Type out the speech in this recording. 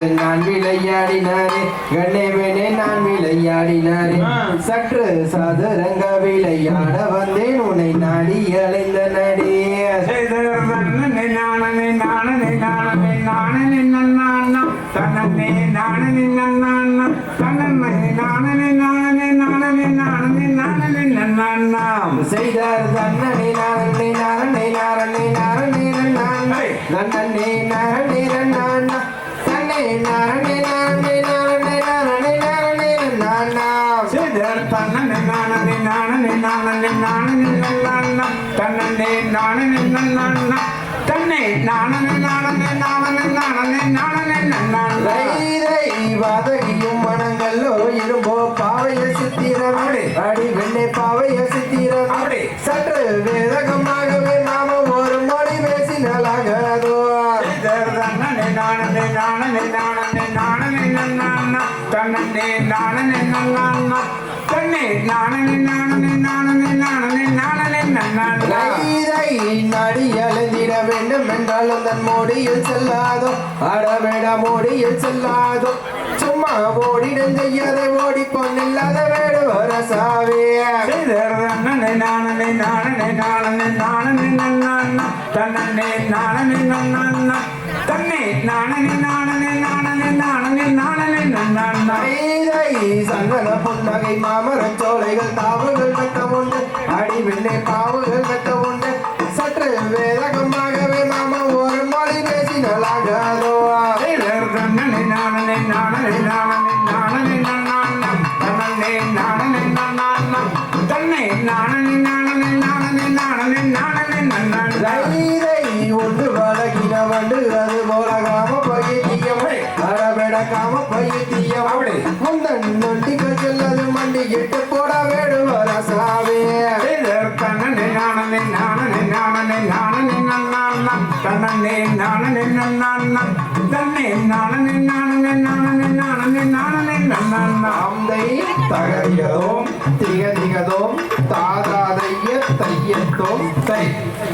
நான் விளையாடினாரே கண்ணேவனே நான் விளையாடினாரே சற்று சதுரங்க விளையாட வந்தேன் உன்னை நாடி அலைந்த நடி செய்தார் தன்னே நாரணே நாரணே நாரணே நாரணே நன்னே நன்னே நாரணே நன்னா நாரணே நாரணே நாரணே நாரணே நாரணே நன்னா செய்தார் தன்னே நாரணே நாரணே நாரணே நாரணே நன்னா தன்னே நாரணே நன்னா தன்னை நாரணே நாரணே நாரணே நாரணே நாரணே நன்னா வாதகியும் மனங்களோ இரும்போ பாவைய சித்திரமே அடி வெண்ணை பாவைய சித்திரமே சற்று வேதகமாகவே நாம ஒரு மொழி பேசினலாகதோ தன்னே நானே நானே நானே நானே நன்னா தன்னே நானே நன்னா தன்னை நானே நானே நானே நானே நானே நன்னா நாடி அலைந்திட வேண்டும் என்றால் தன் மோடியில் செல்லாதோ அடவேட மோடியில் செல்லாதோ சும்மா ஓடிடம் செய்யாத ஓடி பொண்ணில்லாத வேடு வரசாவே நானே நானே நானே நானே நானே நன்னா தன்னே நானே நன்னா தன்னை நானே நானே நானே நானே நானே நன்னா சந்தன புன்னகை மாமரச் சோலைகள் தாவுகள் வெட்ட உண்டு அடி வெள்ளை பாவுகள் வெட்ட உண்டு சற்று வேதகமாகவே மாமா ஒரு மொழி பேசினலாகதோ தன்னே நானே நானே நானே நானே நன்னா தன்னே நானே நன்னா தன்னை நானே நானே நானே நானே நானே நன்னா ஒன்று வழங்கின வண்டு அது போல காம பைத்தியம் அடபெட காம பைத்தியம் முந்தன் நொண்டிக்க செல்லது மண்டி எட்டு போட வேடு வரசாவே தன்னே நானே நானே நானே நானே நன்னா தன்னே நானே நன்னா தன்னை நானே நானே நானே நானே நானே நன்னா அம்தை தகதிகதோம் திகதிகதோம் தாதாதைய தையத்தோம் தை